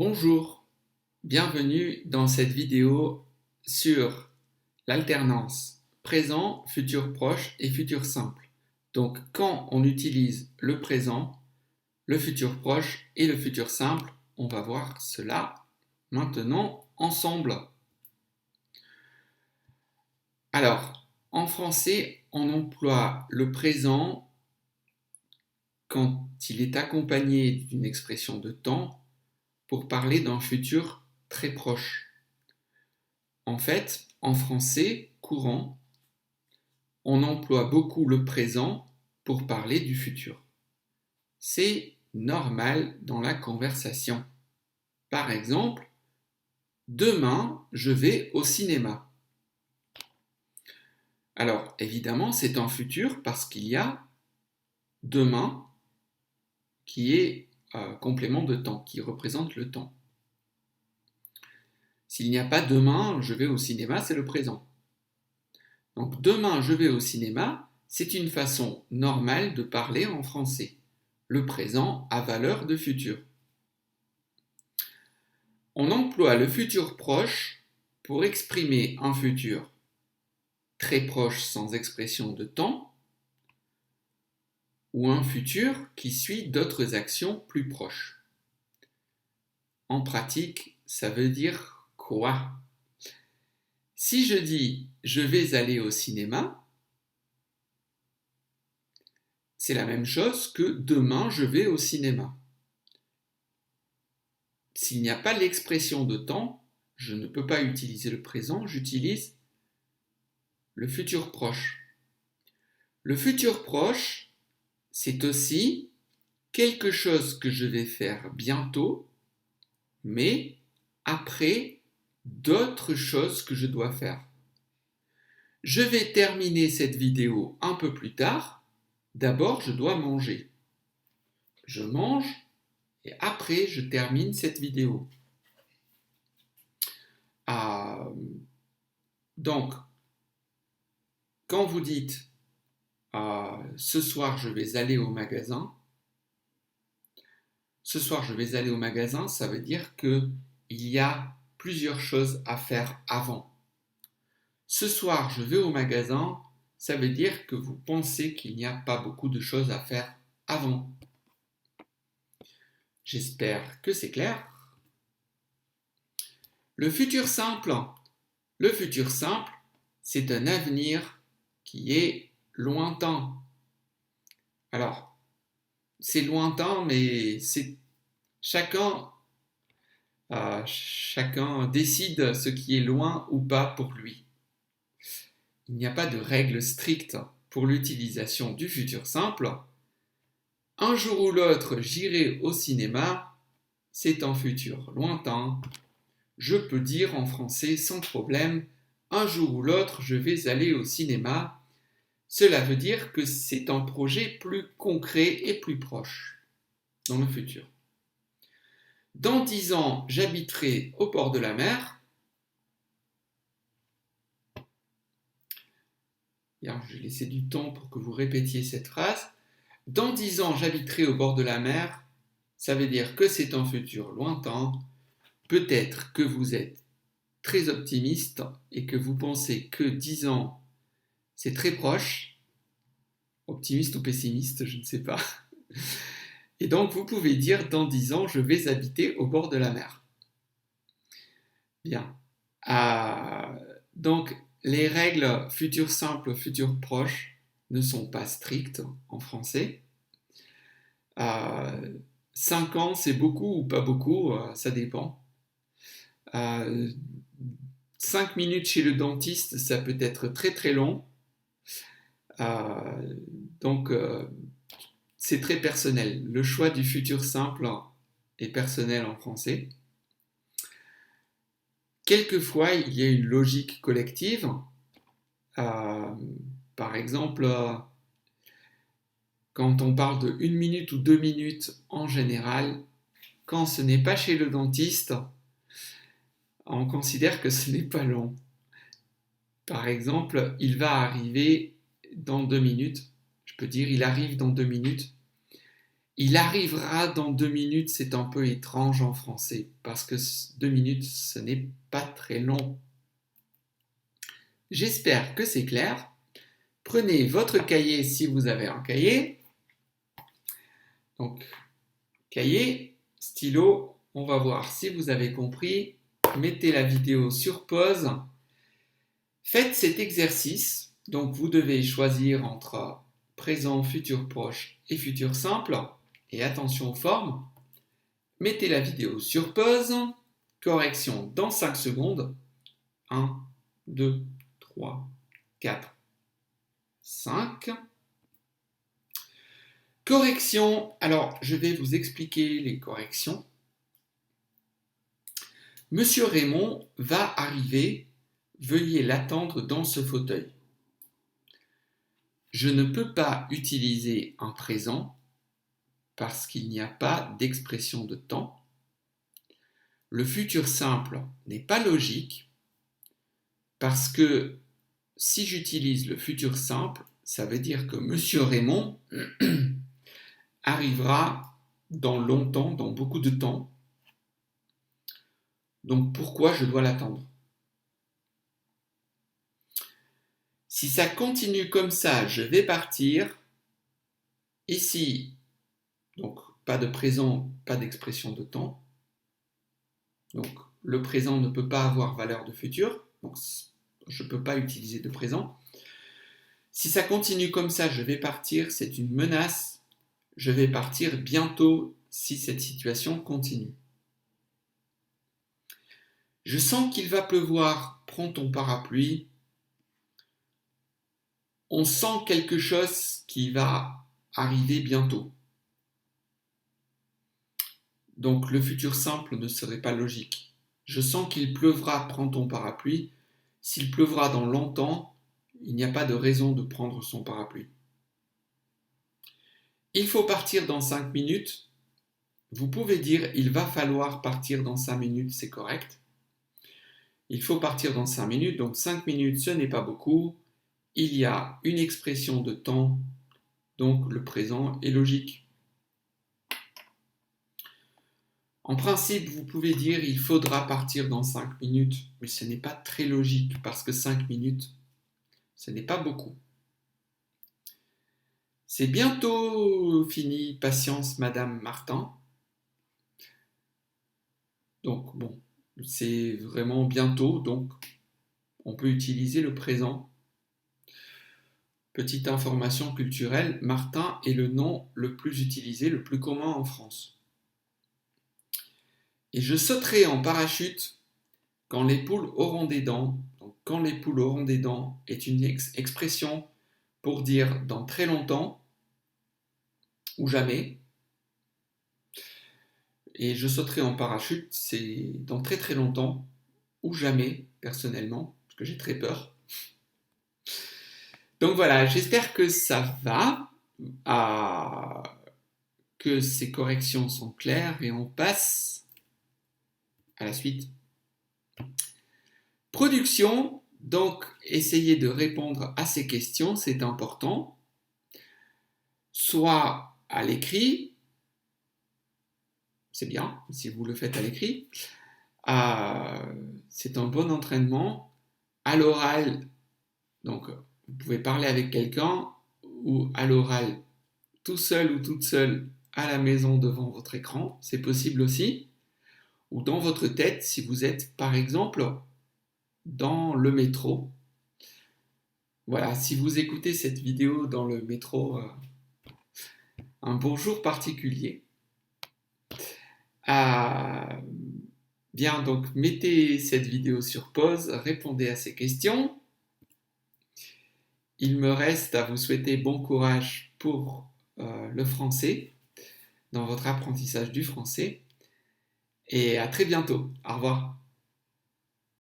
Bonjour, bienvenue dans cette vidéo sur l'alternance présent, futur proche et futur simple. Donc quand on utilise le présent, le futur proche et le futur simple, on va voir cela maintenant ensemble. Alors, en français, on emploie le présent quand il est accompagné d'une expression de temps pour parler d'un futur très proche. En fait, en français courant, on emploie beaucoup le présent pour parler du futur. C'est normal dans la conversation. Par exemple, demain, je vais au cinéma. Alors, évidemment, c'est un futur parce qu'il y a demain qui est complément de temps, qui représente le temps. S'il n'y a pas demain, je vais au cinéma, c'est le présent. Donc demain, je vais au cinéma, c'est une façon normale de parler en français. Le présent a valeur de futur. On emploie le futur proche pour exprimer un futur très proche sans expression de temps ou un futur qui suit d'autres actions plus proches. En pratique, ça veut dire quoi? Si je dis je vais aller au cinéma, c'est la même chose que demain je vais au cinéma. S'il n'y a pas l'expression de temps, je ne peux pas utiliser le présent, j'utilise le futur proche. Le futur proche, c'est aussi quelque chose que je vais faire bientôt, mais après d'autres choses que je dois faire. Je vais terminer cette vidéo un peu plus tard. D'abord, je dois manger. Je mange et après, je termine cette vidéo. Donc, quand vous dites ce soir, je vais aller au magasin, ce soir, je vais aller au magasin, ça veut dire qu'il y a plusieurs choses à faire avant. Ce soir, je vais au magasin, ça veut dire que vous pensez qu'il n'y a pas beaucoup de choses à faire avant. J'espère que c'est clair. Le futur simple. Le futur simple, c'est un avenir qui est lointain. Alors, c'est lointain, mais chacun décide ce qui est loin ou pas pour lui. Il n'y a pas de règle stricte pour l'utilisation du futur simple. Un jour ou l'autre, j'irai au cinéma, c'est un futur lointain. Je peux dire en français sans problème, un jour ou l'autre, je vais aller au cinéma. Cela veut dire que c'est un projet plus concret et plus proche dans le futur. Dans 10 ans, j'habiterai au bord de la mer. Bien, je vais laisser du temps pour que vous répétiez cette phrase. Dans 10 ans, j'habiterai au bord de la mer. Ça veut dire que c'est un futur lointain. Peut-être que vous êtes très optimiste et que vous pensez que 10 ans, c'est très proche. Optimiste ou pessimiste, je ne sais pas. Et donc, vous pouvez dire dans 10 ans, je vais habiter au bord de la mer. Bien. Donc, les règles futur simple, futur proche ne sont pas strictes en français. 5 ans, c'est beaucoup ou pas beaucoup, ça dépend. 5 minutes chez le dentiste, ça peut être très très long. Donc, c'est très personnel. Le choix du futur simple est personnel en français. Quelquefois, il y a une logique collective. Par exemple, quand on parle de 1 minute ou 2 minutes en général, quand ce n'est pas chez le dentiste, on considère que ce n'est pas long. Par exemple, il va arriver dans 2 minutes. Je peux dire il arrive dans 2 minutes. Il arrivera dans 2 minutes, c'est un peu étrange en français, parce que 2 minutes, ce n'est pas très long. J'espère que c'est clair. Prenez votre cahier si vous avez un cahier. Donc, cahier, stylo, on va voir si vous avez compris. Mettez la vidéo sur pause. Faites cet exercice. Donc, vous devez choisir entre présent, futur proche et futur simple. Et attention aux formes. Mettez la vidéo sur pause. Correction dans 5 secondes. 1, 2, 3, 4, 5. Correction. Alors, je vais vous expliquer les corrections. Monsieur Raymond va arriver. Veuillez l'attendre dans ce fauteuil. Je ne peux pas utiliser un présent parce qu'il n'y a pas d'expression de temps. Le futur simple n'est pas logique parce que si j'utilise le futur simple, ça veut dire que Monsieur Raymond arrivera dans longtemps, dans beaucoup de temps. Donc pourquoi je dois l'attendre? Si ça continue comme ça, je vais partir. Ici, donc pas de présent, pas d'expression de temps. Donc le présent ne peut pas avoir valeur de futur. Donc je ne peux pas utiliser de présent. Si ça continue comme ça, je vais partir. C'est une menace. Je vais partir bientôt si cette situation continue. Je sens qu'il va pleuvoir. Prends ton parapluie. On sent quelque chose qui va arriver bientôt. Donc le futur simple ne serait pas logique. Je sens qu'il pleuvra, prends ton parapluie. S'il pleuvra dans longtemps, il n'y a pas de raison de prendre son parapluie. Il faut partir dans 5 minutes. Vous pouvez dire il va falloir partir dans 5 minutes, c'est correct. Il faut partir dans 5 minutes, donc 5 minutes ce n'est pas beaucoup. Il y a une expression de temps, donc le présent est logique. En principe, vous pouvez dire il faudra partir dans 5 minutes, mais ce n'est pas très logique parce que 5 minutes, ce n'est pas beaucoup. C'est bientôt fini, patience, Madame Martin. Donc bon, c'est vraiment bientôt, donc on peut utiliser le présent. Petite information culturelle, Martin est le nom le plus utilisé, le plus commun en France. Et je sauterai en parachute quand les poules auront des dents. Donc, quand les poules auront des dents est une expression pour dire dans très longtemps ou jamais. Et je sauterai en parachute, c'est dans très très longtemps ou jamais, personnellement, parce que j'ai très peur. Donc voilà, j'espère que ça va, que ces corrections sont claires et on passe à la suite. Production, donc essayez de répondre à ces questions, c'est important, soit à l'écrit, c'est bien si vous le faites à l'écrit, c'est un bon entraînement, à l'oral, donc vous pouvez parler avec quelqu'un ou à l'oral tout seul ou toute seule à la maison devant votre écran, c'est possible aussi, ou dans votre tête si vous êtes par exemple dans le métro. Voilà, si vous écoutez cette vidéo dans le métro, un bonjour particulier. Bien, donc mettez cette vidéo sur pause, répondez à ces questions. Il me reste à vous souhaiter bon courage pour le français, dans votre apprentissage du français. Et à très bientôt. Au revoir.